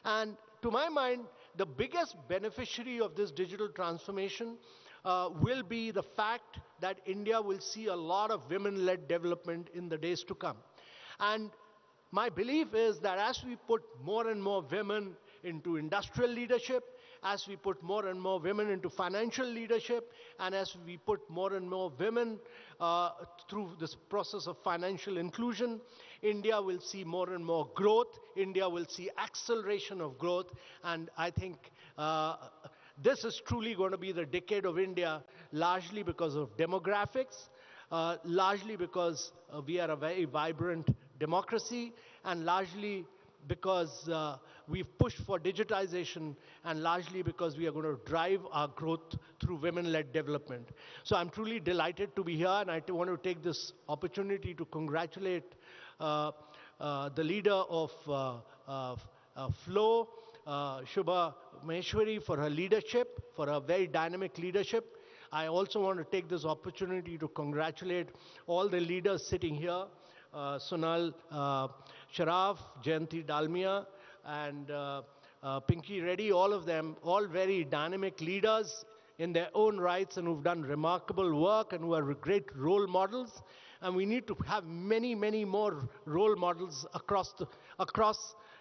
And to my mind, the biggest beneficiary of this digital transformation will be the fact that India will see a lot of women-led development in the days to come. And my belief is that as we put more and more women into industrial leadership, as we put more and more women into financial leadership, and as we put more and more women through this process of financial inclusion, India will see more and more growth. India will see acceleration of growth. And I think this is truly going to be the decade of India, largely because of demographics, largely because we are a very vibrant democracy, and largely because we've pushed for digitization, and largely because we are going to drive our growth through women-led development. So I'm truly delighted to be here, and I want to take this opportunity to congratulate the leader of FLO, Shubha Maheshwari, for her leadership, for her very dynamic leadership. I also want to take this opportunity to congratulate all the leaders sitting here, Sonal Sharaf, Jayanti Dalmia, and Pinky Reddy, all of them, all very dynamic leaders in their own rights and who've done remarkable work and who are great role models. And we need to have many, many more role models across.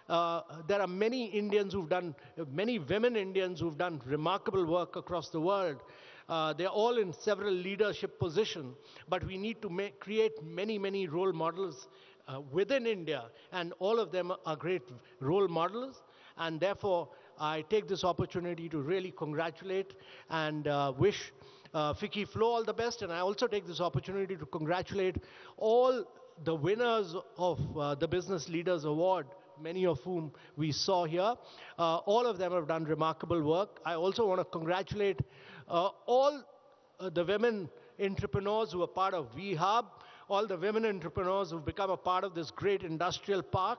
There are many Indians who've done, many women Indians who've done remarkable work across the world. They're all in several leadership positions, but we need to create many, many role models within India, and all of them are great role models. And therefore, I take this opportunity to really congratulate and wish FLO all the best. And I also take this opportunity to congratulate all the winners of the Business Leaders Award, many of whom we saw here. All of them have done remarkable work. I also want to congratulate all the women entrepreneurs who are part of VHub, all the women entrepreneurs who've become a part of this great industrial park,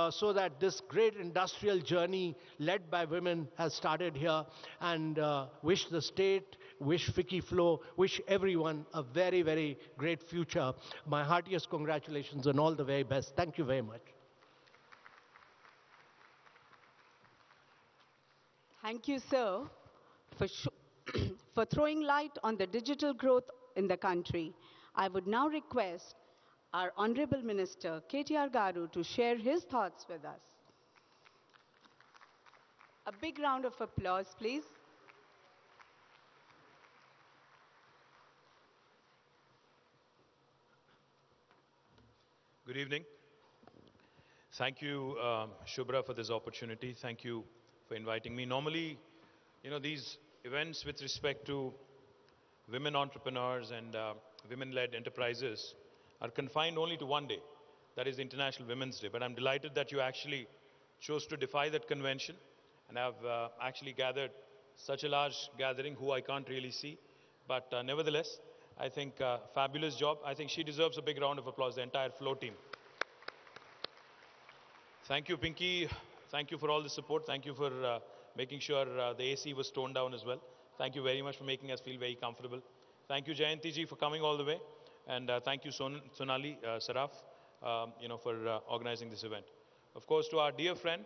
so that this great industrial journey led by women has started here. And wish the state, wish FLO, wish everyone a very, very great future. My heartiest congratulations and all the very best. Thank you very much. Thank you, sir, for throwing light on the digital growth in the country. I would now request our Honorable Minister, KTR Garu, to share his thoughts with us. A big round of applause, please. Good evening. Thank you, Shubhra, for this opportunity. Thank you for inviting me. Normally, these events with respect to women entrepreneurs and women-led enterprises are confined only to one day, that is International Women's Day. But I'm delighted that you actually chose to defy that convention and have actually gathered such a large gathering who I can't really see. But nevertheless, I think fabulous job. I think she deserves a big round of applause, the entire FLO team. Thank you, Pinky. Thank you for all the support. Thank you for making sure the AC was toned down as well. Thank you very much for making us feel very comfortable. Thank you, Jayanti ji, for coming all the way. And thank you, Sonali Saraf, for organizing this event. Of course, to our dear friend,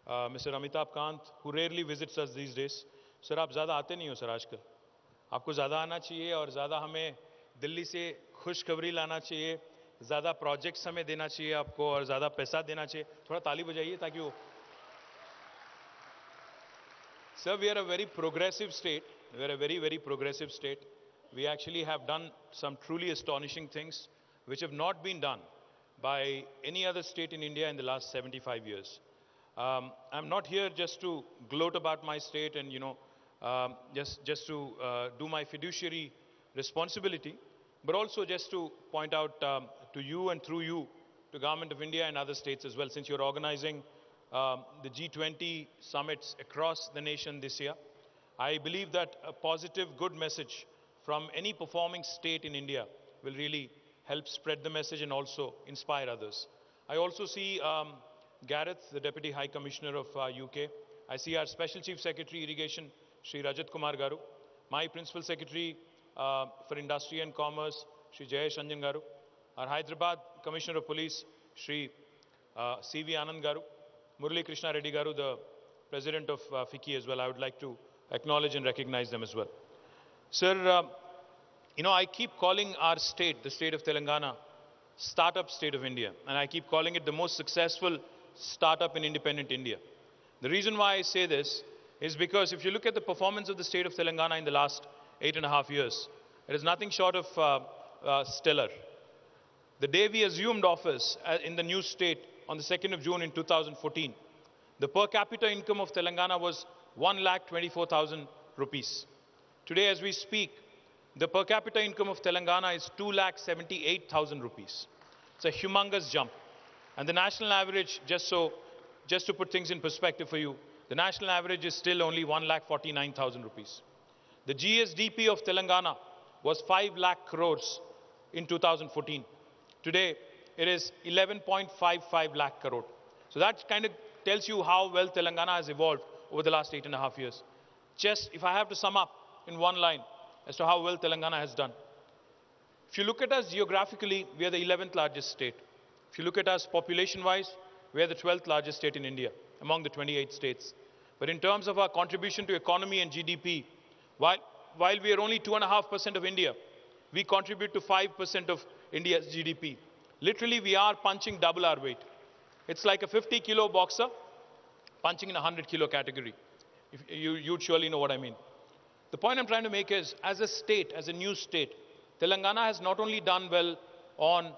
Mr. Amitabh Kant, who rarely visits us these days. Sir, आप ज़्यादा आते नहीं हो sir आजकल. आपको ज़्यादा आना चाहिए और ज़्यादा हमें दिल्ली से खुशखबरी लाना चाहिए. ज़्यादा प्रोजेक्ट्स हमें देना चाहिए आपको और ज़्यादा पैसा देना चाहिए. थोड़ा ताली बजाइए ताकि वो. Sir, we are a very progressive state. We are a very, very progressive state. We actually have done some truly astonishing things which have not been done by any other state in India in the last 75 years. I'm not here just to gloat about my state and, just to do my fiduciary responsibility, but also just to point out to you and through you to Government of India and other states as well, since you're organizing the G20 summits across the nation this year. I believe that a positive, good message from any performing state in India will really help spread the message and also inspire others. I also see Gareth, the Deputy High Commissioner of UK. I see our Special Chief Secretary Irrigation, Shri Rajat Kumar Garu. My Principal Secretary for Industry and Commerce, Shri Jayesh Anjan Garu. Our Hyderabad Commissioner of Police, Shri C.V. Anand Garu. Murali Krishna Reddy Garu, the president of FICCI as well. I would like to acknowledge and recognize them as well. Sir, I keep calling our state, the state of Telangana, startup state of India. And I keep calling it the most successful startup in independent India. The reason why I say this is because if you look at the performance of the state of Telangana in the last 8.5 years, it is nothing short of stellar. The day we assumed office in the new state on the 2nd of June in 2014, the per capita income of Telangana was 1,24,000 rupees. Today, as we speak, the per capita income of Telangana is 2,78,000 rupees. It's a humongous jump. And the national average, just to put things in perspective for you, the national average is still only 1,49,000 rupees. The GSDP of Telangana was 5 lakh crores in 2014. Today, it is 11.55 lakh crore. So that kind of tells you how well Telangana has evolved over the last 8.5 years. Just if I have to sum up in one line as to how well Telangana has done. If you look at us geographically, we are the 11th largest state. If you look at us population-wise, we are the 12th largest state in India, among the 28 states. But in terms of our contribution to economy and GDP, while we are only 2.5% of India, we contribute to 5% of India's GDP. Literally, we are punching double our weight. It's like a 50-kilo boxer punching in a 100-kilo category. You'd surely know what I mean. The point I'm trying to make is, as a state, as a new state, Telangana has not only done well on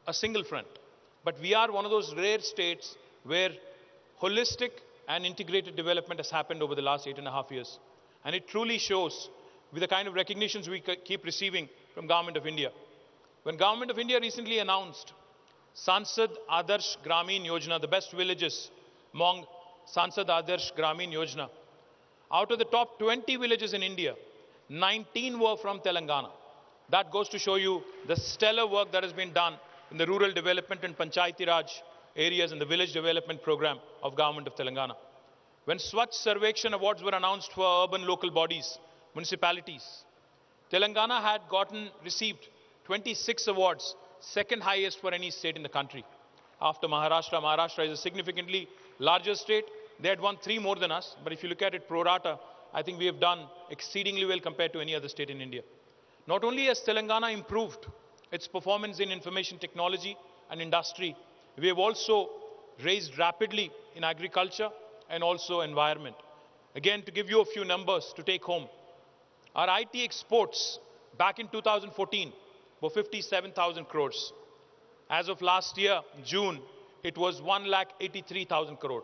a single front, but we are one of those rare states where holistic and integrated development has happened over the last 8.5 years. And it truly shows with the kind of recognitions we keep receiving from Government of India. When Government of India recently announced Sansad Adarsh Gramin Yojana, the best villages among Sansad Adarsh Gramin Yojana, out of the top 20 villages in India, 19 were from Telangana. That goes to show you the stellar work that has been done in the rural development and Panchayati Raj areas and the village development program of Government of Telangana. When Swachh Sarvekshan Awards were announced for urban local bodies, municipalities, Telangana had received 26 awards, second highest for any state in the country. After Maharashtra, Maharashtra is a significantly larger state. They had won 3 more than us, but if you look at it pro rata, I think we have done exceedingly well compared to any other state in India. Not only has Telangana improved its performance in information technology and industry, we have also raised rapidly in agriculture and also environment. Again, to give you a few numbers to take home, our IT exports back in 2014 were 57,000 crores. As of last year, June, it was 1,83,000 crore.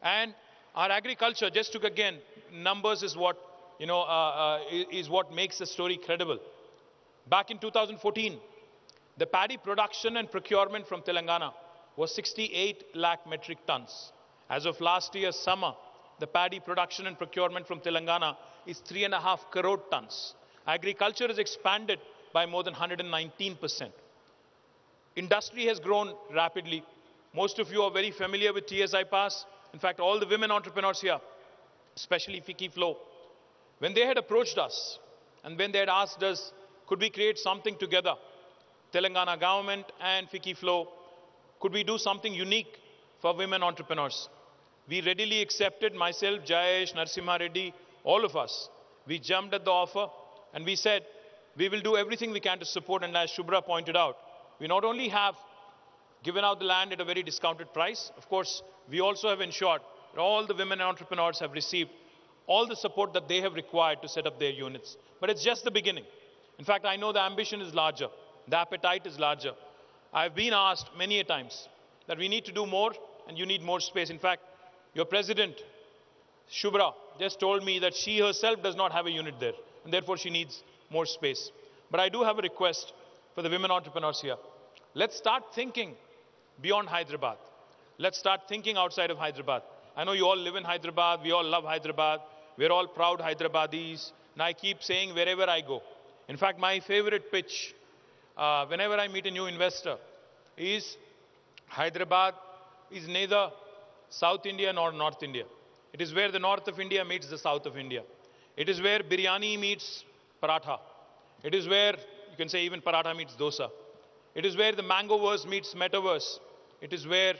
And our agriculture, just to again, numbers is what, is what makes the story credible. Back in 2014, the paddy production and procurement from Telangana was 68 lakh metric tons. As of last year's summer, the paddy production and procurement from Telangana is 3.5 crore tons. Agriculture has expanded by more than 119%. Industry has grown rapidly. Most of you are very familiar with TSI Pass. In fact, all the women entrepreneurs here, especially FLO, when they had approached us and when they had asked us, could we create something together, Telangana government and FLO, could we do something unique for women entrepreneurs? We readily accepted, myself, Jayesh, Narasimha Reddy, all of us. We jumped at the offer and we said, we will do everything we can to support. And as Shubhra pointed out, we not only have given out the land at a very discounted price, of course, we also have ensured that all the women entrepreneurs have received all the support that they have required to set up their units. But it's just the beginning. In fact, I know the ambition is larger. The appetite is larger. I've been asked many a times that we need to do more and you need more space. In fact, your president, Shubhra, just told me that she herself does not have a unit there and therefore she needs more space. But I do have a request for the women entrepreneurs here. Let's start thinking beyond Hyderabad. Let's start thinking outside of Hyderabad. I know you all live in Hyderabad. We all love Hyderabad. We're all proud Hyderabadis. And I keep saying wherever I go. In fact, my favorite pitch, whenever I meet a new investor, is Hyderabad is neither South India nor North India. It is where the north of India meets the south of India. It is where biryani meets paratha. It is where, you can say even paratha meets dosa. It is where the mangoverse meets metaverse. It is where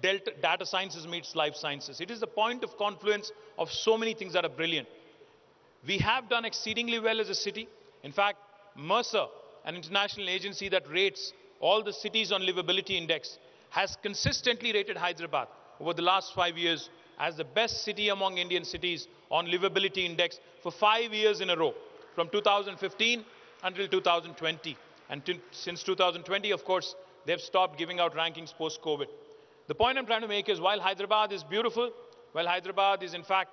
data sciences meets life sciences. It is the point of confluence of so many things that are brilliant. We have done exceedingly well as a city. In fact, Mercer, an international agency that rates all the cities on livability index, has consistently rated Hyderabad over the last 5 years as the best city among Indian cities on livability index for 5 years in a row, from 2015 until 2020. And since 2020, of course, they've stopped giving out rankings post-COVID. The point I'm trying to make is, while Hyderabad is beautiful, while Hyderabad is in fact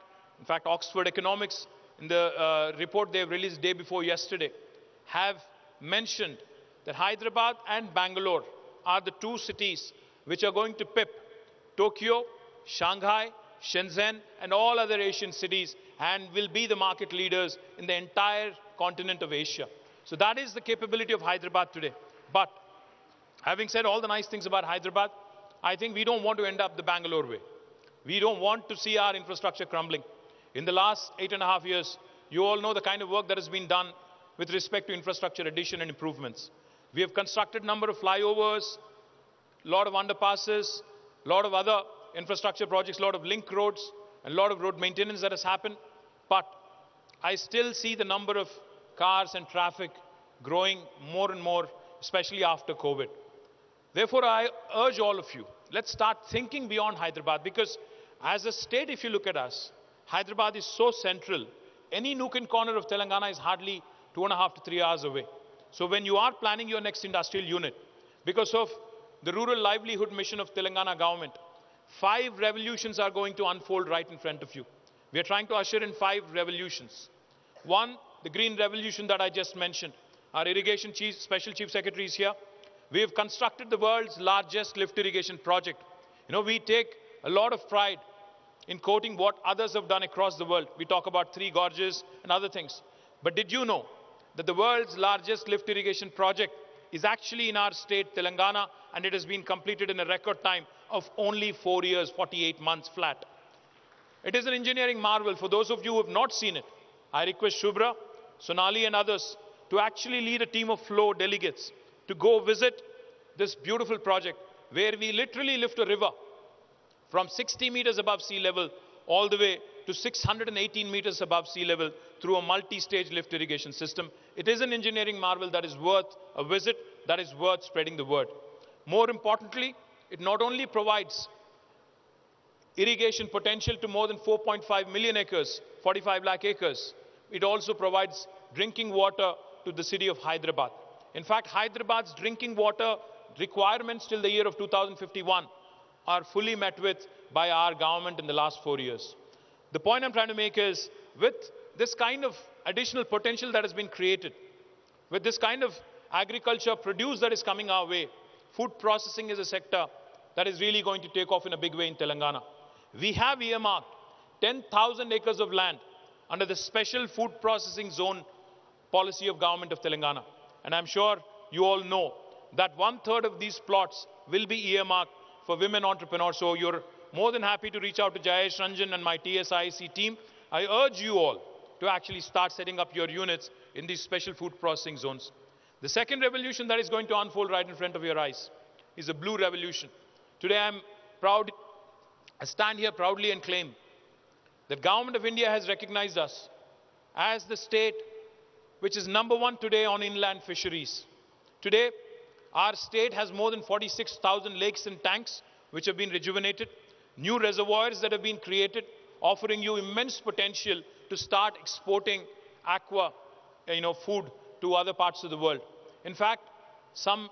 Oxford Economics, in the report they've released day before yesterday, have mentioned that Hyderabad and Bangalore are the two cities which are going to pip Tokyo, Shanghai, Shenzhen, and all other Asian cities, and will be the market leaders in the entire continent of Asia. So that is the capability of Hyderabad today. But having said all the nice things about Hyderabad, I think we don't want to end up the Bangalore way. We don't want to see our infrastructure crumbling. In the last 8.5 years, you all know the kind of work that has been done with respect to infrastructure addition and improvements. We have constructed a number of flyovers, a lot of underpasses, a lot of other infrastructure projects, a lot of link roads, and a lot of road maintenance that has happened. But I still see the number of cars and traffic growing more and more, especially after COVID. Therefore, I urge all of you, let's start thinking beyond Hyderabad, because as a state, if you look at us, Hyderabad is so central. Any nook and corner of Telangana is hardly 2.5 to 3 hours away. So when you are planning your next industrial unit, because of the rural livelihood mission of Telangana government, 5 revolutions are going to unfold right in front of you. We are trying to usher in 5 revolutions. One, the green revolution that I just mentioned. Our irrigation chief, special chief secretary is here. We have constructed the world's largest lift irrigation project. You know, we take a lot of pride in quoting what others have done across the world. We talk about 3 gorges and other things. But did you know that the world's largest lift irrigation project is actually in our state, Telangana, and it has been completed in a record time of only 4 years, 48 months flat. It is an engineering marvel. For those of you who have not seen it, I request Shubhra, Sonali and others to actually lead a team of FLO delegates to go visit this beautiful project, where we literally lift a river from 60 meters above sea level all the way to 618 meters above sea level through a multi-stage lift irrigation system. It is an engineering marvel that is worth a visit, that is worth spreading the word. More importantly, it not only provides irrigation potential to more than 4.5 million acres, 45 lakh acres, it also provides drinking water to the city of Hyderabad. In fact, Hyderabad's drinking water requirements till the year of 2051 are fully met with by our government in the last 4 years. The point I'm trying to make is, with this kind of additional potential that has been created, with this kind of agriculture produce that is coming our way, food processing is a sector that is really going to take off in a big way in Telangana. We have earmarked 10,000 acres of land under the special food processing zone policy of government of Telangana. And I'm sure you all know that 1/3 of these plots will be earmarked for women entrepreneurs. So you're more than happy to reach out to Jayesh Ranjan and my TSIC team. I urge you all to actually start setting up your units in these special food processing zones. The second revolution that is going to unfold right in front of your eyes is the blue revolution. Today I'm proud, I stand here proudly and claim that Government of India has recognized us as the state which is #1 today on inland fisheries. Today, our state has more than 46,000 lakes and tanks which have been rejuvenated, new reservoirs that have been created, offering you immense potential to start exporting aqua, food to other parts of the world. In fact, some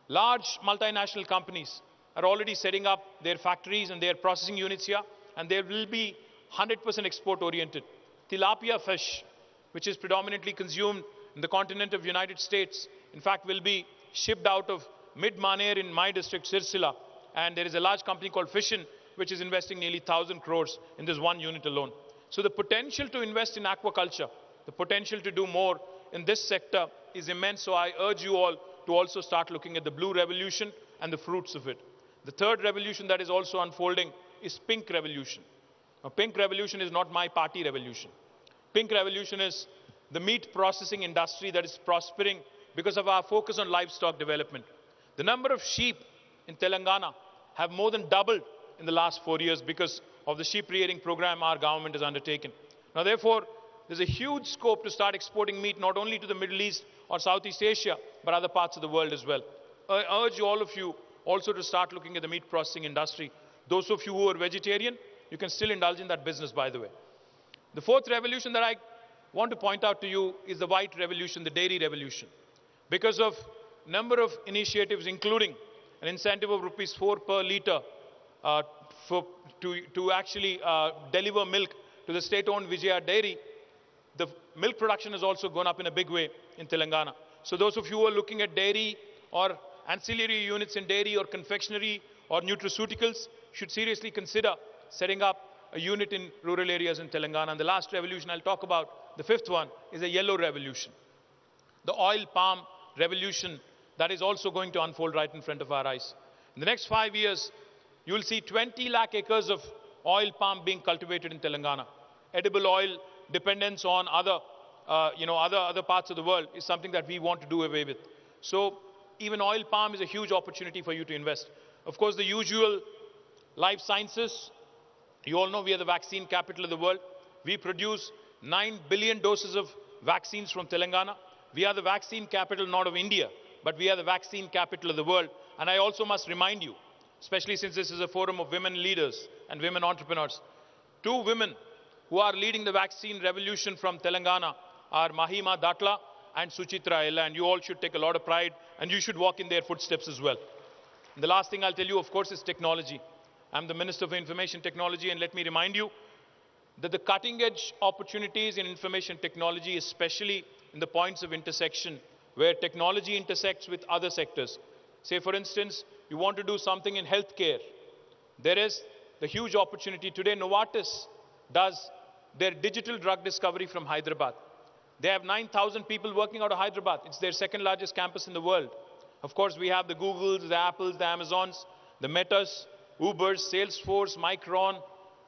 large multinational companies are already setting up their factories and their processing units here, and they will be 100% export oriented. Tilapia fish, which is predominantly consumed in the continent of United States, in fact will be shipped out of Mid-Maner in my district, Sirsila, and there is a large company called Fishin which is investing nearly 1,000 crores in this one unit alone. So the potential to invest in aquaculture, the potential to do more in this sector is immense. So I urge you all to also start looking at the blue revolution and the fruits of it. The third revolution that is also unfolding is pink revolution. Now, pink revolution is not my party revolution. Pink revolution is the meat processing industry that is prospering because of our focus on livestock development. The number of sheep in Telangana have more than doubled in the last 4 years because of the sheep rearing program our government has undertaken. Now, therefore, there's a huge scope to start exporting meat not only to the Middle East or Southeast Asia, but other parts of the world as well. I urge all of you also to start looking at the meat processing industry. Those of you who are vegetarian, you can still indulge in that business, by the way. The fourth revolution that I want to point out to you is the white revolution, the dairy revolution. Because of number of initiatives, including an incentive of rupees 4 per litre to actually deliver milk to the state-owned Vijaya dairy, the milk production has also gone up in a big way in Telangana. So those of you who are looking at dairy or ancillary units in dairy or confectionery or nutraceuticals should seriously consider setting up a unit in rural areas in Telangana. And the last revolution I'll talk about, the fifth one, is a yellow revolution. The oil palm revolution that is also going to unfold right in front of our eyes. In the next 5 years, you will see 20 lakh acres of oil palm being cultivated in Telangana. Edible oil dependence on other parts of the world is something that we want to do away with. So even oil palm is a huge opportunity for you to invest. Of course, the usual life sciences. You all know we are the vaccine capital of the world. We produce 9 billion doses of vaccines from Telangana. We are the vaccine capital not of India, but we are the vaccine capital of the world. And I also must remind you, especially since this is a forum of women leaders and women entrepreneurs, 2 women who are leading the vaccine revolution from Telangana are Mahima Datla and Suchitra Ella, and you all should take a lot of pride and you should walk in their footsteps as well. And the last thing I'll tell you, of course, is technology. I'm the Minister for Information Technology, and let me remind you that the cutting-edge opportunities in information technology, especially in the points of intersection where technology intersects with other sectors. Say, for instance, you want to do something in healthcare. There is the huge opportunity. Today, Novartis does their digital drug discovery from Hyderabad. They have 9,000 people working out of Hyderabad. It's their second largest campus in the world. Of course, we have the Googles, the Apples, the Amazons, the Metas, Ubers, Salesforce, Micron,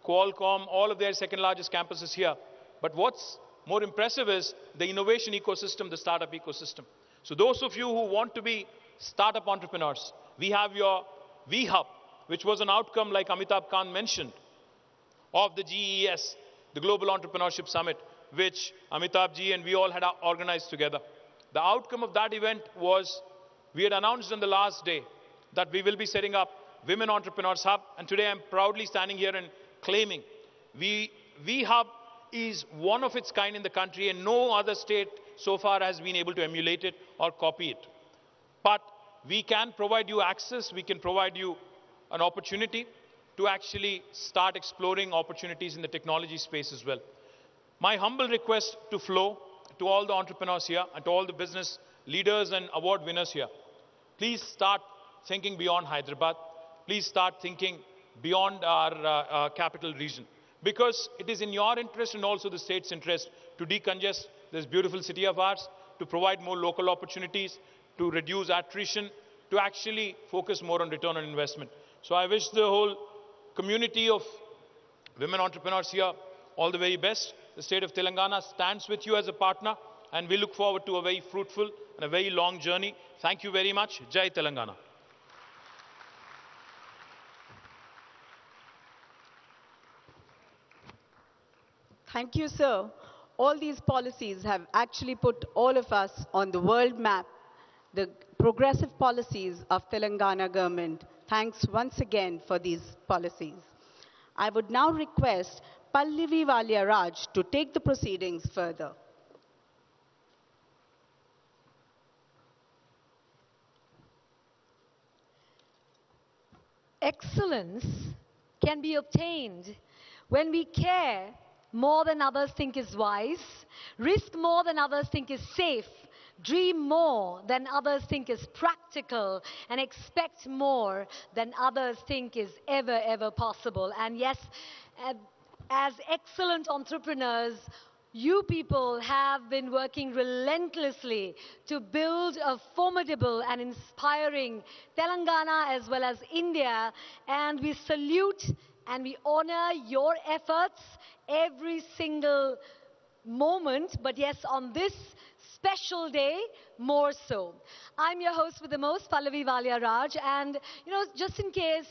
Qualcomm, all of their second largest campuses here. But what's more impressive is the innovation ecosystem, the startup ecosystem. So those of you who want to be startup entrepreneurs, we have your V-Hub, which was an outcome, like Amitabh Kant mentioned, of the GES, the Global Entrepreneurship Summit, which Amitabh ji and we all had organized together. The outcome of that event was, we had announced on the last day that we will be setting up Women Entrepreneurs Hub, and today I'm proudly standing here and claiming V-Hub is one of its kind in the country, and no other state so far has been able to emulate it or copy it. But we can provide you access, we can provide you an opportunity to actually start exploring opportunities in the technology space as well. My humble request to FLO, to all the entrepreneurs here, and to all the business leaders and award winners here, please start thinking beyond Hyderabad. Please start thinking beyond our capital region. Because it is in your interest and also the state's interest to decongest this beautiful city of ours, to provide more local opportunities, to reduce attrition, to actually focus more on return on investment. So I wish the whole community of women entrepreneurs here all the very best. The state of Telangana stands with you as a partner, and we look forward to a very fruitful and a very long journey. Thank you very much. Jai Telangana. Thank you, sir. All these policies have actually put all of us on the world map, the progressive policies of Telangana government. Thanks once again for these policies. I would now request Pallavi Valia Raj to take the proceedings further. Excellence can be obtained when we care more than others think is wise, risk more than others think is safe, dream more than others think is practical, and expect more than others think is ever possible. And yes, as excellent entrepreneurs, you people have been working relentlessly to build a formidable and inspiring Telangana as well as India, and we salute and we honor your efforts every single moment. But yes, on this special day more so. I'm your host with the most, Pallavi Valia Raj, and just in case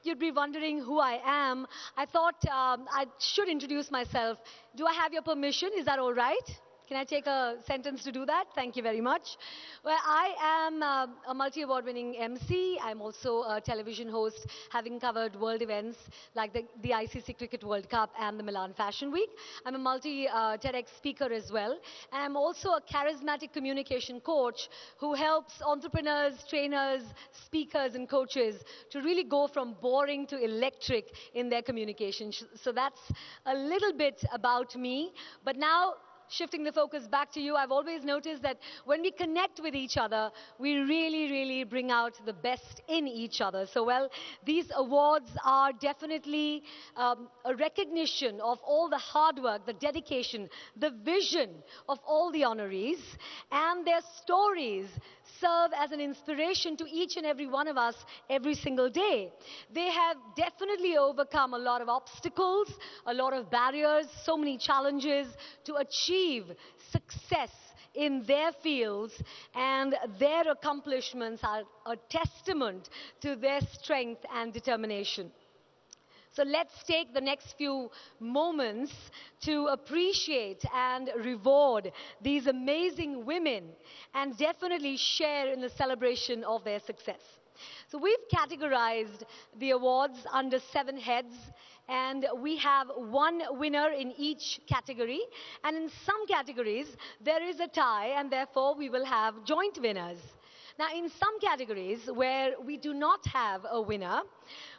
you'd be wondering who I am, I thought I should introduce myself. Do I have your permission? Is that all right? Can I take a sentence to do that? Thank you very much. Well, I am a multi-award winning MC. I'm also a television host, having covered world events like the ICC Cricket World Cup and the Milan Fashion Week. I'm a multi-TEDx speaker as well. And I'm also a charismatic communication coach who helps entrepreneurs, trainers, speakers, and coaches to really go from boring to electric in their communication. So that's a little bit about me. But now, shifting the focus back to you, I've always noticed that when we connect with each other, we really, really bring out the best in each other. So, well, these awards are definitely a recognition of all the hard work, the dedication, the vision of all the honorees, and their stories serve as an inspiration to each and every one of us every single day. They have definitely overcome a lot of obstacles, a lot of barriers, so many challenges to achieve success in their fields, and their accomplishments are a testament to their strength and determination. So let's take the next few moments to appreciate and reward these amazing women and definitely share in the celebration of their success. So we've categorized the awards under 7 heads, and we have one winner in each category. And in some categories, there is a tie, and therefore we will have joint winners. Now, in some categories where we do not have a winner,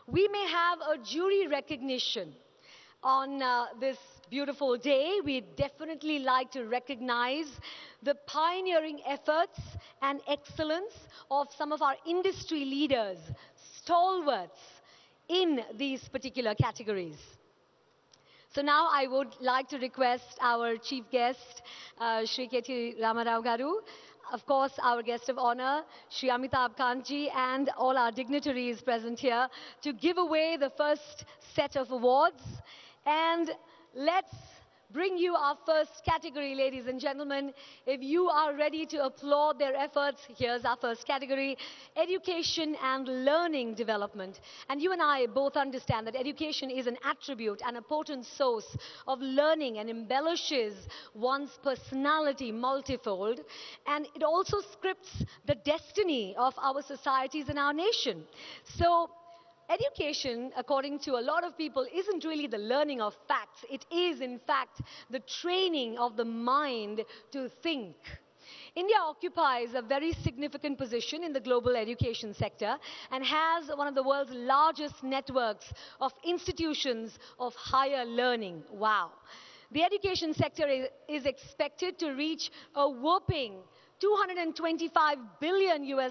we may have a jury recognition. On this beautiful day, we'd definitely like to recognize the pioneering efforts and excellence of some of our industry leaders, stalwarts in these particular categories. So now I would like to request our chief guest, Shri K.T. Ramarao Garu, of course, our guest of honor, Shri Amitabh Kantji, and all our dignitaries present here to give away the first set of awards. And let's bring you our first category, ladies and gentlemen. If you are ready to applaud their efforts, here's our first category: education and learning development. And you and I both understand that education is an attribute and a potent source of learning and embellishes one's personality multifold. And it also scripts the destiny of our societies and our nation. So, education, according to a lot of people, isn't really the learning of facts. It is, in fact, the training of the mind to think. India occupies a very significant position in the global education sector and has one of the world's largest networks of institutions of higher learning. Wow. The education sector is expected to reach a whopping $225 billion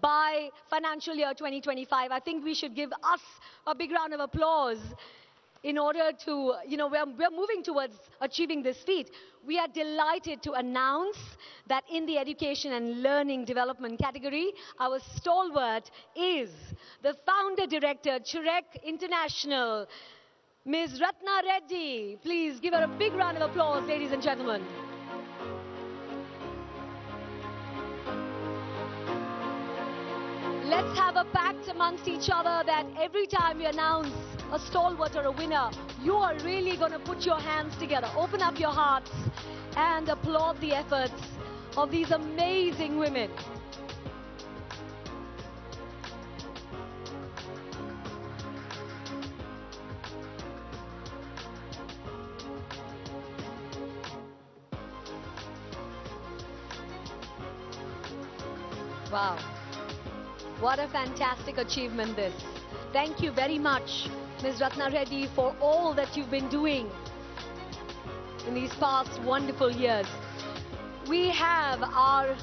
by financial year 2025. I think we should give us a big round of applause in order to, we're moving towards achieving this feat. We are delighted to announce that in the education and learning development category, our stalwart is the founder director, Churek International, Ms. Ratna Reddy. Please give her a big round of applause, ladies and gentlemen. Let's have a pact amongst each other that every time we announce a stalwart or a winner, you are really going to put your hands together, open up your hearts, and applaud the efforts of these amazing women. Wow. What a fantastic achievement this. Thank you very much, Ms. Ratna Reddy, for all that you've been doing in these past wonderful years. We have our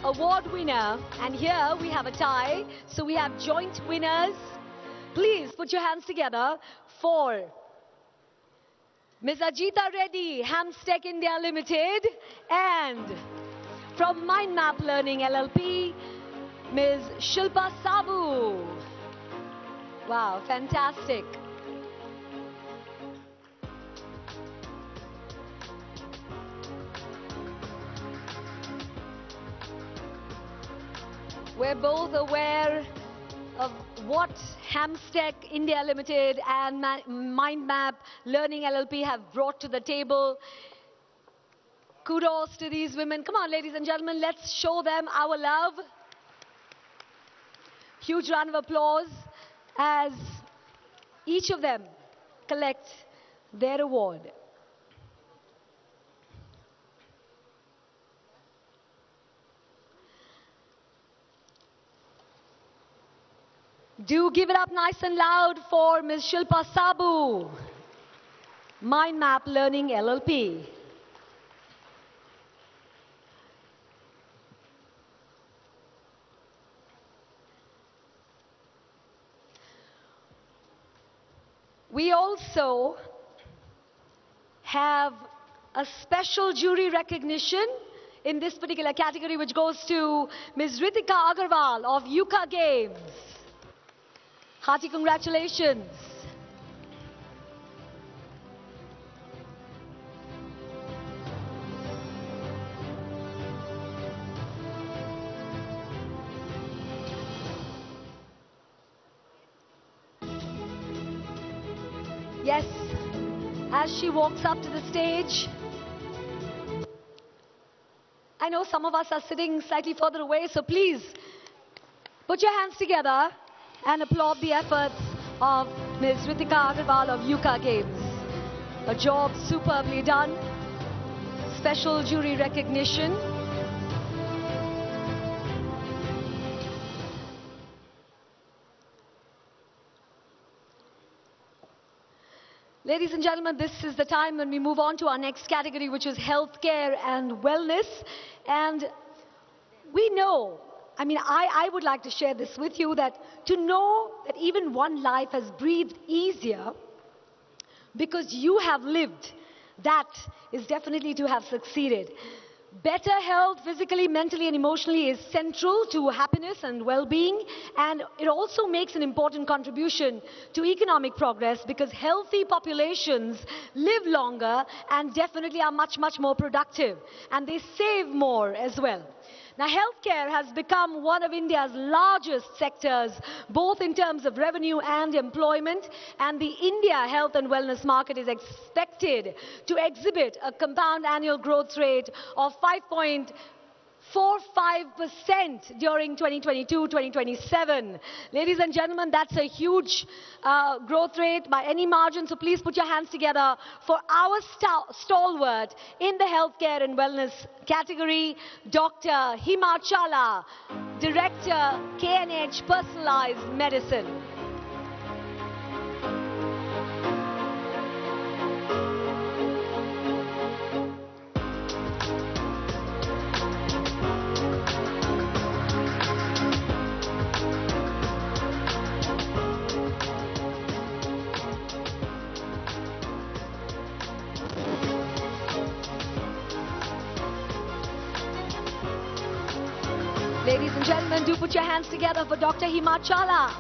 award winner, and here we have a tie, so we have joint winners. Please put your hands together for Ms. Ajita Reddy, Hamstech India Limited, and from Mind Map Learning LLP, Ms. Shilpa Sabu. Wow, fantastic. We're both aware of what Hamstech India Limited and MindMap Learning LLP have brought to the table. Kudos to these women. Come on, ladies and gentlemen, let's show them our love. Huge round of applause as each of them collect their award. Do give it up nice and loud for Ms. Shilpa Sabu, MindMap Learning LLP. We also have a special jury recognition in this particular category, which goes to Ms. Ritika Agarwal of Yuka Games. Hearty congratulations. Yes, as she walks up to the stage, I know some of us are sitting slightly further away, so please put your hands together and applaud the efforts of Ms. Ritika Agarwal of Yuka Games. A job superbly done. Special jury recognition. Ladies and gentlemen, this is the time when we move on to our next category, which is healthcare and wellness. And we know, I would like to share this with you, that to know that even one life has breathed easier because you have lived, that is definitely to have succeeded. Better health physically, mentally and emotionally is central to happiness and well-being, and it also makes an important contribution to economic progress because healthy populations live longer and definitely are much, much more productive, and they save more as well. Now, healthcare has become one of India's largest sectors, both in terms of revenue and employment, and the India health and wellness market is expected to exhibit a compound annual growth rate of 5.45% during 2022-2027. Ladies and gentlemen, that's a huge growth rate by any margin, so please put your hands together for our stalwart in the healthcare and wellness category, Dr. Himachala, Director, KNH Personalized Medicine. Ladies and gentlemen, do put your hands together for Dr. Himachala.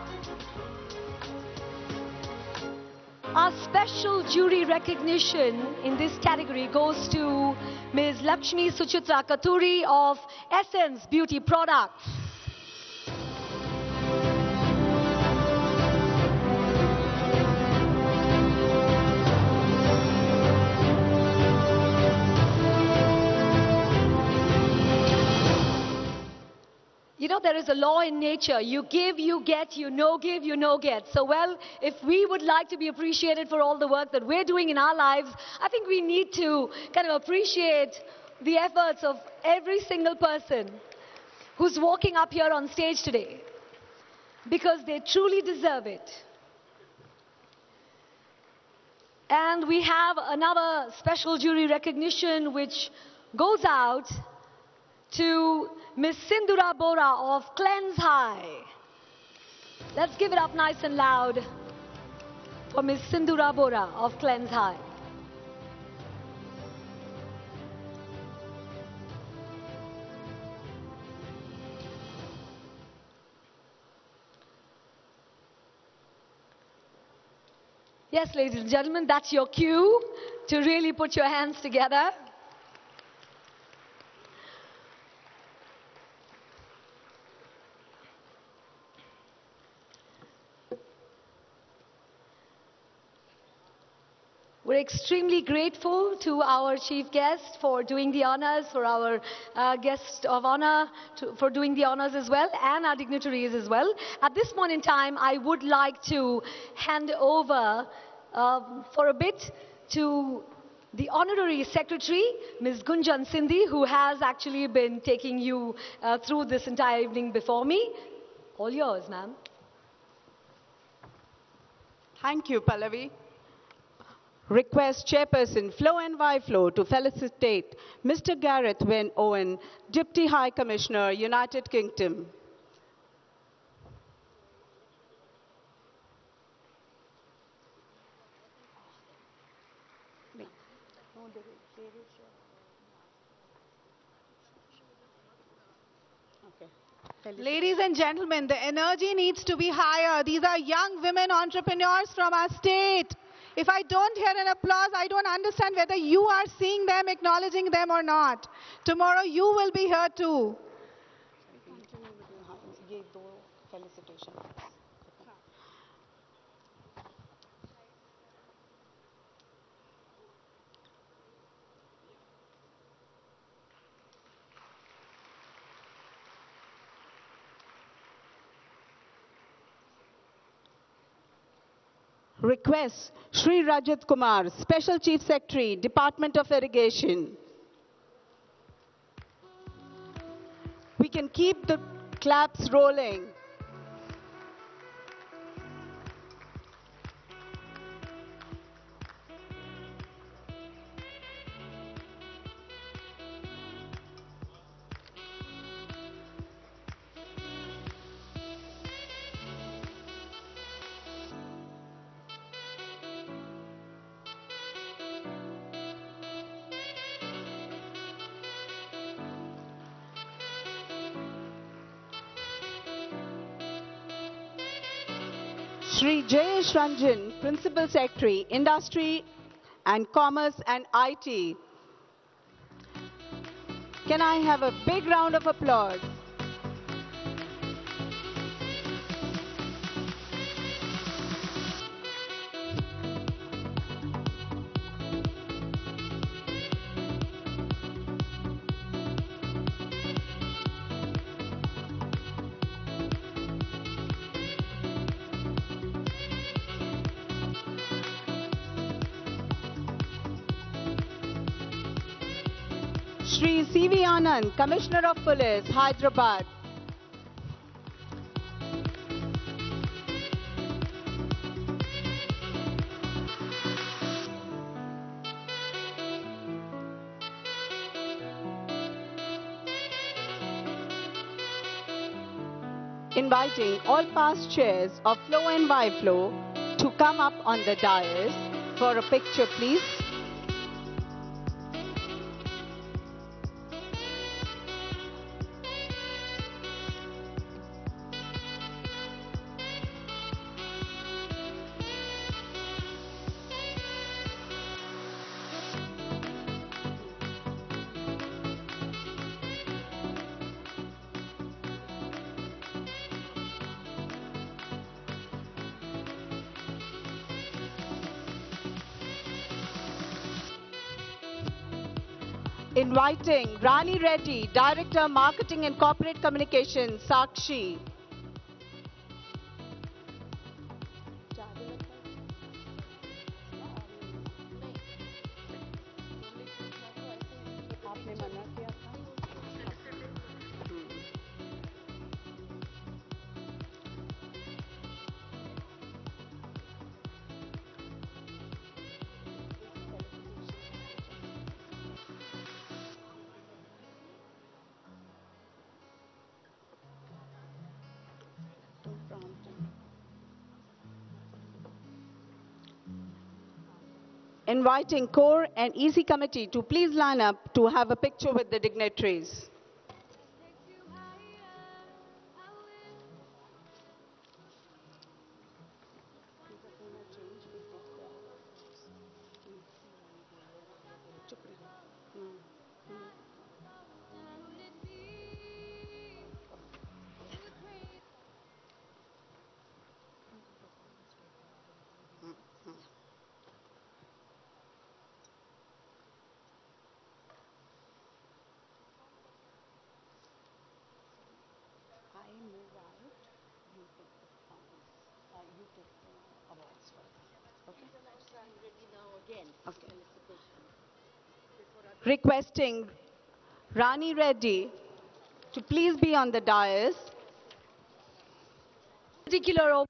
Our special jury recognition in this category goes to Ms. Lakshmi Suchitra Katuri of Essence Beauty Products. You know, there is a law in nature. You give, you get. You no give, you no get. So, well, if we would like to be appreciated for all the work that we're doing in our lives, I think we need to kind of appreciate the efforts of every single person who's walking up here on stage today, because they truly deserve it. And we have another special jury recognition which goes out to Ms. Sindura Bora of Cleanse High. Let's give it up nice and loud for Ms. Sindura Bora of Cleanse High. Yes, ladies and gentlemen, that's your cue to really put your hands together. We're extremely grateful to our chief guest for doing the honors, for our guest of honor for doing the honors as well, and our dignitaries as well. At this point in time, I would like to hand over for a bit to the Honorary Secretary, Ms. Gunjan Sindhi, who has actually been taking you through this entire evening before me. All yours, ma'am. Thank you, Pallavi. Request Chairperson FLO and FLO to felicitate Mr. Gareth Wynne Owen, Deputy High Commissioner, United Kingdom. Ladies and gentlemen, the energy needs to be higher. These are young women entrepreneurs from our state. If I don't hear an applause, I don't understand whether you are seeing them, acknowledging them or not. Tomorrow you will be here too. Request Shri Rajat Kumar, Special Chief Secretary, Department of Irrigation. We can keep the claps rolling. Shri Jayesh Ranjan, Principal Secretary, Industry and Commerce and IT. Can I have a big round of applause? Shri C.V. Anand, Commissioner of Police, Hyderabad. Inviting all past chairs of FLO and FLO to come up on the dais for a picture, please. Inviting Rani Reddy, Director, Marketing and Corporate Communications, Sakshi. Inviting Core and EC Committee to please line up to have a picture with the dignitaries. Okay. Requesting Rani Reddy to please be on the dais. Particular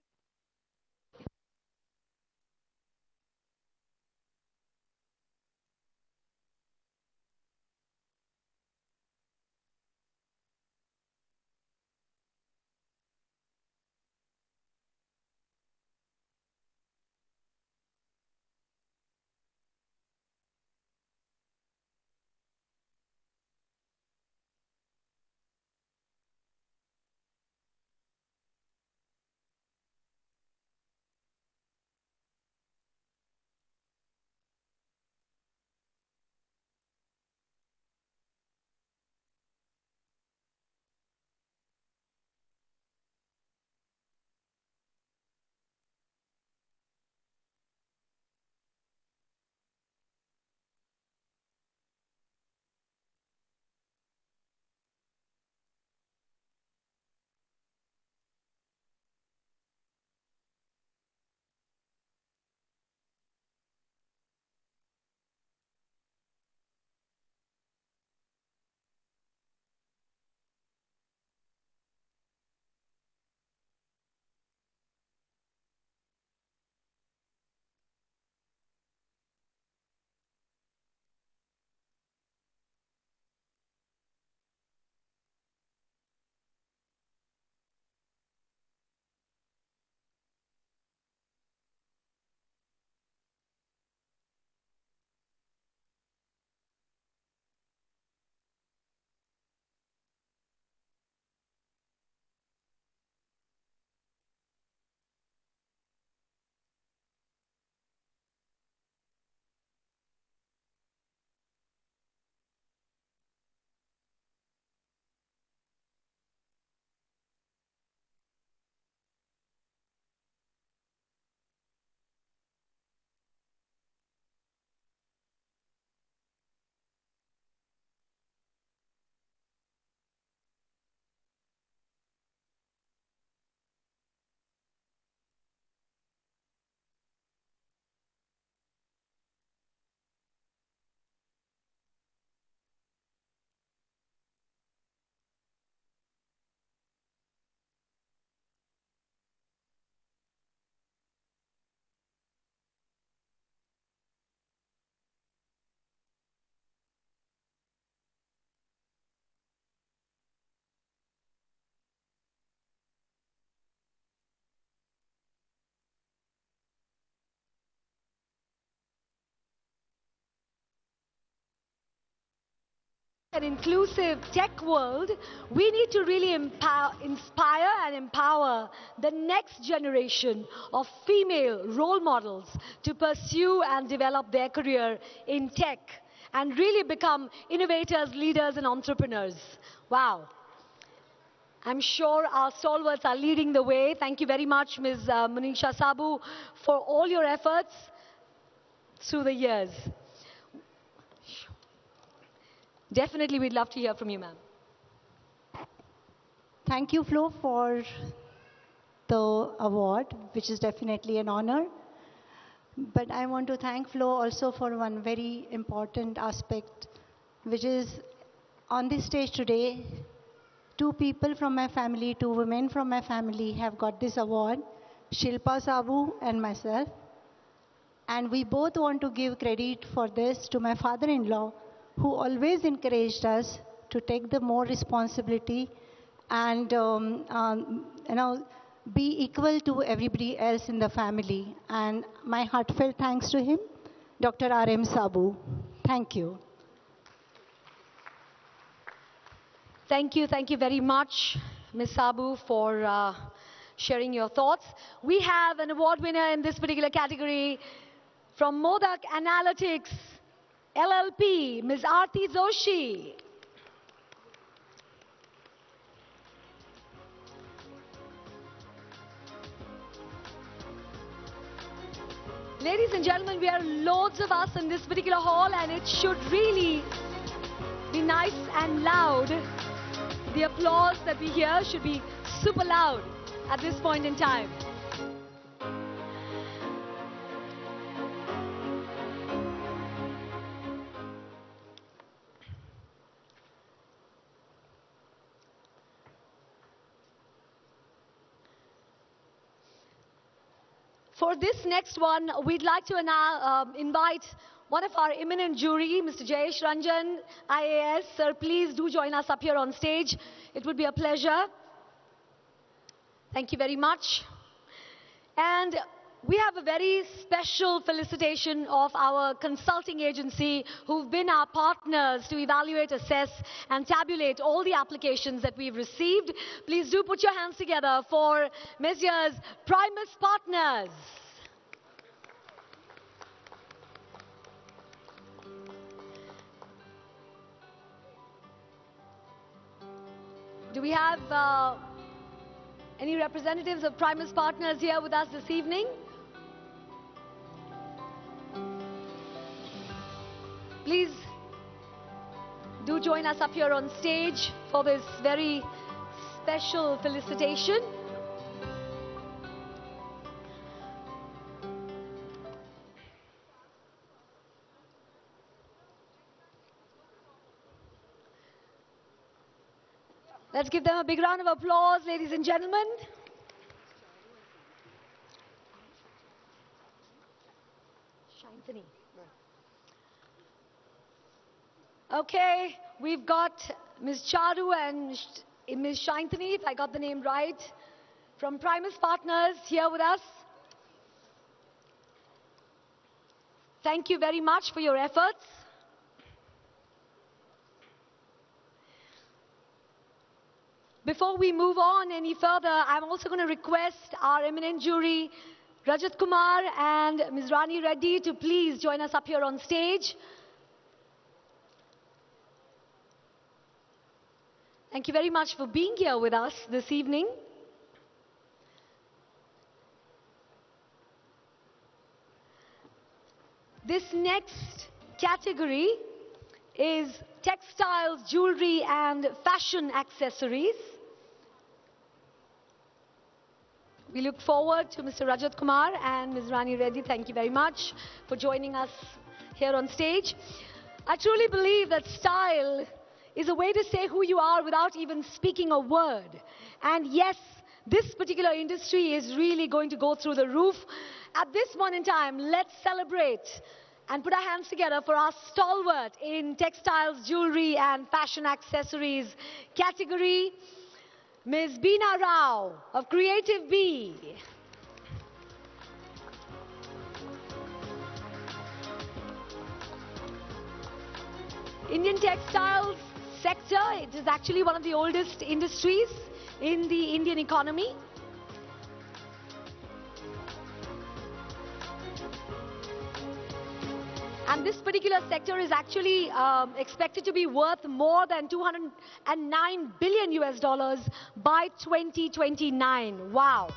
an inclusive tech world, we need to really inspire and empower the next generation of female role models to pursue and develop their career in tech and really become innovators, leaders, and entrepreneurs. Wow. I'm sure our stalwarts are leading the way. Thank you very much, Ms. Manisha Sabu, for all your efforts through the years. Definitely, we'd love to hear from you, ma'am. Thank you, Flo, for the award, which is definitely an honor. But I want to thank Flo also for one very important aspect, which is on this stage today, two people from my family, two women from my family have got this award, Shilpa Sabu and myself. And we both want to give credit for this to my father-in-law, who always encouraged us to take the more responsibility and be equal to everybody else in the family. And my heartfelt thanks to him, Dr. R.M. Sabu. Thank you. Thank you very much, Ms. Sabu, for sharing your thoughts. We have an award winner in this particular category from Modak Analytics, LLP, Ms. Aarti Joshi. Ladies and gentlemen, we are loads of us in this particular hall, and it should really be nice and loud. The applause that we hear should be super loud at this point in time. For this next one, we'd like to now invite one of our eminent jury, Mr. Jayesh Ranjan, IAS. Sir, please do join us up here on stage. It would be a pleasure. Thank you very much. And we have a very special felicitation of our consulting agency who've been our partners to evaluate, assess and tabulate all the applications that we've received. Please do put your hands together for Messrs. Primus Partners. Do we have any representatives of Primus Partners here with us this evening? Please do join us up here on stage for this very special felicitation. Let's give them a big round of applause, ladies and gentlemen. Shantini. Okay, we've got Ms. Charu and Ms. Shantini, if I got the name right, from Primus Partners here with us. Thank you very much for your efforts. Before we move on any further, I'm also going to request our eminent jury, Rajat Kumar and Ms. Rani Reddy, to please join us up here on stage. Thank you very much for being here with us this evening. This next category is textiles, jewelry and fashion accessories. We look forward to Mr. Rajat Kumar and Ms. Rani Reddy. Thank you very much for joining us here on stage. I truly believe that style is a way to say who you are without even speaking a word. And yes, this particular industry is really going to go through the roof. At this point in time, let's celebrate and put our hands together for our stalwart in textiles, jewelry and fashion accessories category, Ms. Beena Rao of Creative Bee. Indian textiles sector, it is actually one of the oldest industries in the Indian economy. And this particular sector is actually expected to be worth more than $209 billion US by 2029. Wow.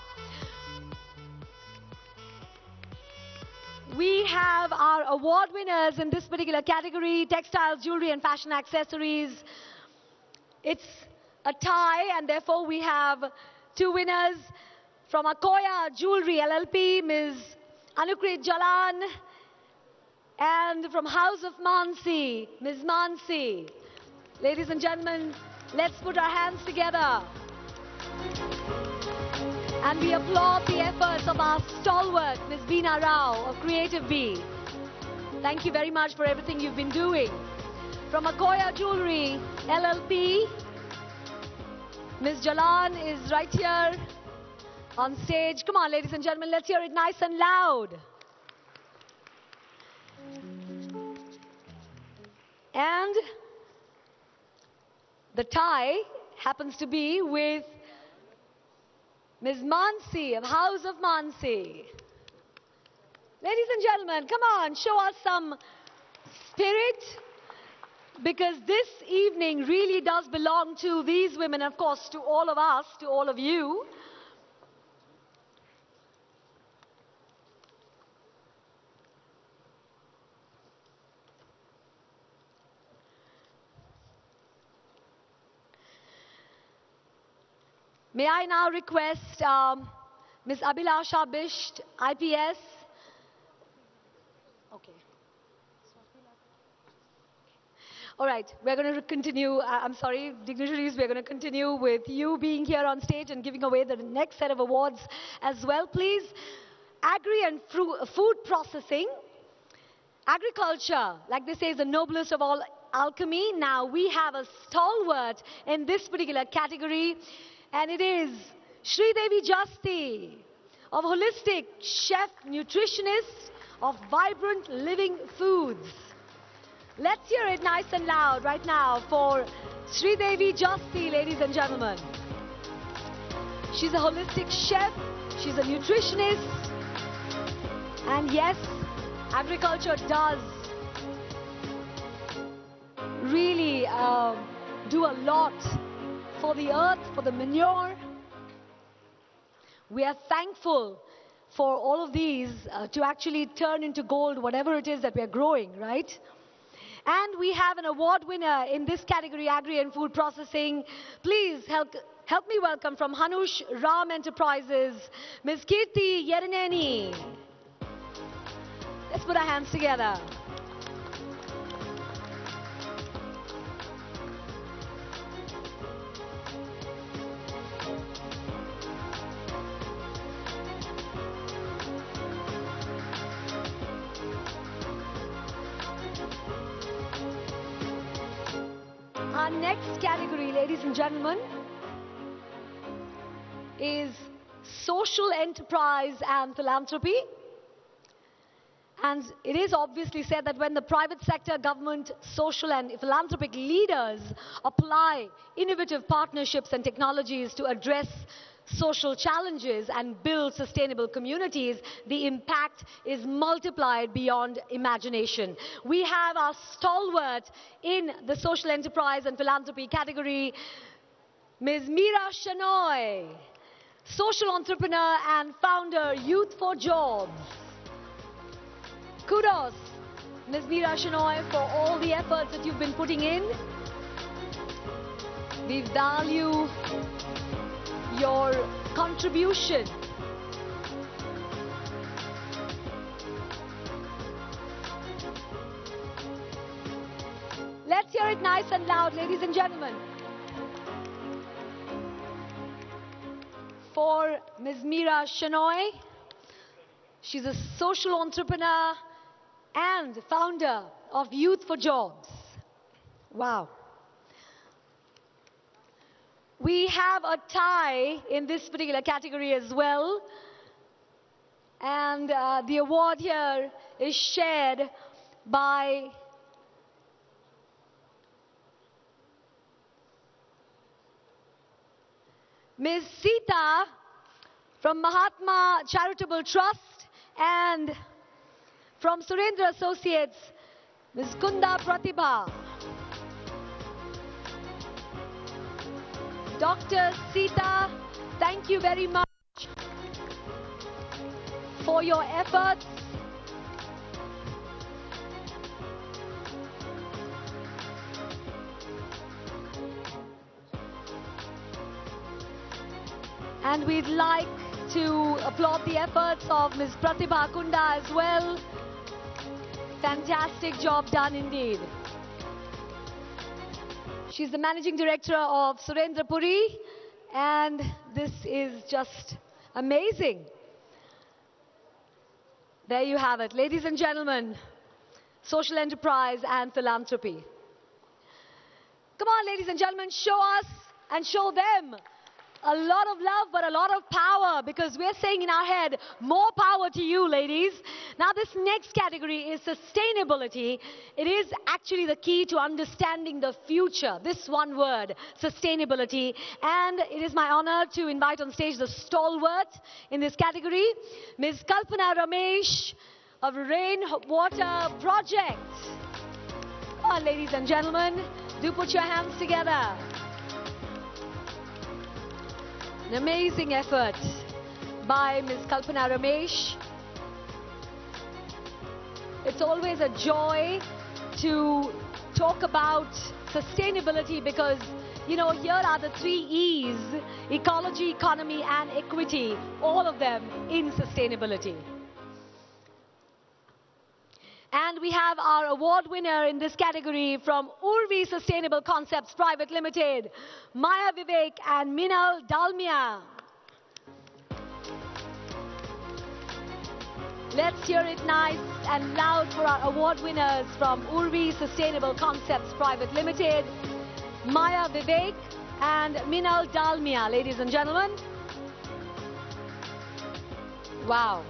We have our award winners in this particular category, textiles, jewelry and fashion accessories. It's a tie and therefore we have two winners from Akoya Jewelry LLP, Ms. Anukrit Jalan, and from House of Mansi, Ms. Mansi. Ladies and gentlemen, let's put our hands together. And we applaud the efforts of our stalwart, Ms. Beena Rao of Creative Bee. Thank you very much for everything you've been doing. From Akoya Jewelry LLP, Ms. Jalan is right here on stage. Come on, ladies and gentlemen, let's hear it nice and loud. And the tie happens to be with Ms. Mansi of House of Mansi. Ladies and gentlemen, come on, show us some spirit, because this evening really does belong to these women, of course, to all of us, to all of you. May I now request Ms. Abhilasha Bisht, IPS. Okay. All right, we're going to continue. I'm sorry, dignitaries, we're going to continue with you being here on stage and giving away the next set of awards as well, please. agri and food processing. Agriculture, like they say, is the noblest of all alchemy. Now we have a stalwart in this particular category, and it is Sridevi Jasti, of holistic chef nutritionist of vibrant living foods. Let's hear it nice and loud right now for Sridevi Jasti, ladies and gentlemen. She's a holistic chef, she's a nutritionist, and yes, agriculture does really do a lot for the earth, for the manure. We are thankful for all of these to actually turn into gold, whatever it is that we are growing, right? And we have an award winner in this category, Agri and Food Processing. Please help me welcome from Hanush Ram Enterprises, Ms. Kirti Yerineni. Let's put our hands together. Our next category, ladies and gentlemen, is social enterprise and philanthropy. And it is obviously said that when the private sector, government, social and philanthropic leaders apply innovative partnerships and technologies to address social challenges and build sustainable communities, the impact is multiplied beyond imagination. We have our stalwart in the social enterprise and philanthropy category, Ms. Meera Shenoy, social entrepreneur and founder, Youth for Jobs. Kudos, Ms. Meera Shenoy, for all the efforts that you've been putting in. We value your contribution. Let's hear it nice and loud, ladies and gentlemen, for Ms. Meera Shenoy. She's a social entrepreneur and founder of Youth for Jobs. Wow. We have a tie in this particular category as well. And the award here is shared by Ms. Sita from Mahatma Charitable Trust, and from Surendra Associates, Ms. Kunda Pratibha. Dr. Sita, thank you very much for your efforts. And we'd like to applaud the efforts of Ms. Pratibha Kunda as well. Fantastic job done indeed. She's the Managing Director of Surendra Puri, and this is just amazing. There you have it, ladies and gentlemen, social enterprise and philanthropy. Come on, ladies and gentlemen, show us and show them a lot of love, but a lot of power, because we're saying in our head, more power to you, ladies. Now, this next category is sustainability. It is actually the key to understanding the future. This one word, sustainability. And it is my honor to invite on stage the stalwart in this category, Ms. Kalpana Ramesh of Rainwater Project. Come on, ladies and gentlemen, do put your hands together. An amazing effort by Ms. Kalpana Ramesh. It's always a joy to talk about sustainability because, you know, here are the 3 E's: ecology, economy and equity, all of them in sustainability. And we have our award winner in this category from Urvi Sustainable Concepts Private Limited, Maya Vivek and Minal Dalmia. Let's hear it nice and loud for our award winners from Urvi Sustainable Concepts Private Limited, Maya Vivek and Minal Dalmia, ladies and gentlemen. Wow.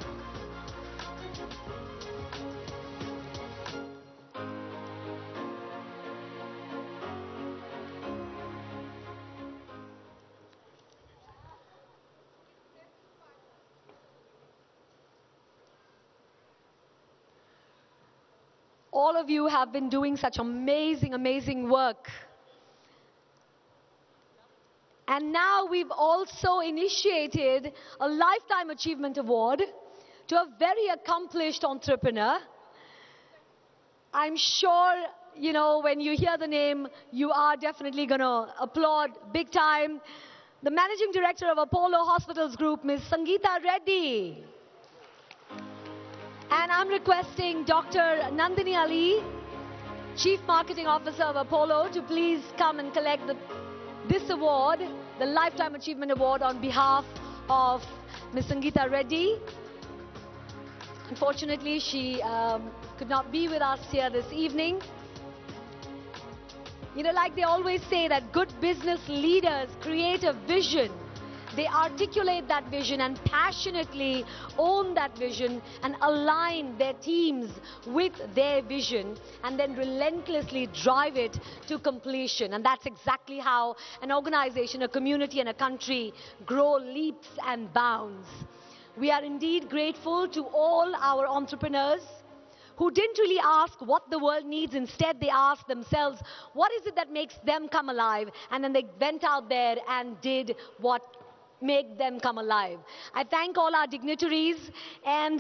All of you have been doing such amazing, amazing work. And now we've also initiated a Lifetime Achievement Award to a very accomplished entrepreneur. I'm sure, you know, when you hear the name, you are definitely going to applaud big time. The Managing Director of Apollo Hospitals Group, Ms. Sangeeta Reddy. And I'm requesting Dr. Nandini Ali, Chief Marketing Officer of Apollo, to please come and collect this award, the Lifetime Achievement Award, on behalf of Ms. Sangeeta Reddy. Unfortunately, she could not be with us here this evening. You know, like they always say that good business leaders create a vision. They articulate that vision and passionately own that vision and align their teams with their vision and then relentlessly drive it to completion. And that's exactly how an organization, a community and a country grow leaps and bounds. We are indeed grateful to all our entrepreneurs who didn't really ask what the world needs. Instead, they asked themselves, what is it that makes them come alive? And then they went out there and did what make them come alive. I thank all our dignitaries, and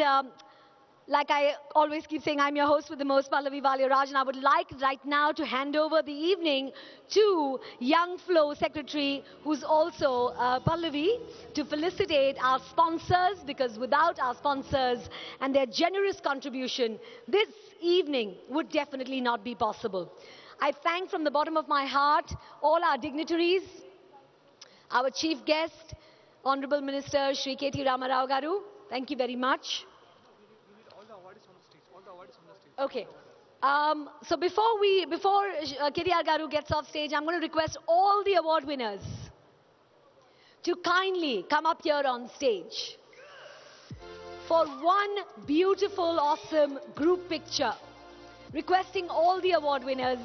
like I always keep saying, I'm your host with the most, Pallavi Valyaraj, and I would like right now to hand over the evening to Young FLO Secretary, who's also Pallavi, to felicitate our sponsors, because without our sponsors and their generous contribution, this evening would definitely not be possible. I thank from the bottom of my heart all our dignitaries, our chief guest, Honorable Minister Shri KT Ramarao Garu. Thank you very much. Okay. So before KTR Garu gets off stage, I'm going to request all the award winners to kindly come up here on stage for one beautiful, awesome group picture. Requesting all the award winners.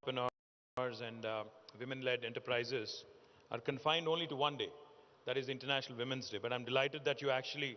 entrepreneurs and women-led enterprises are confined only to one day, that is International Women's Day. But I'm delighted that you actually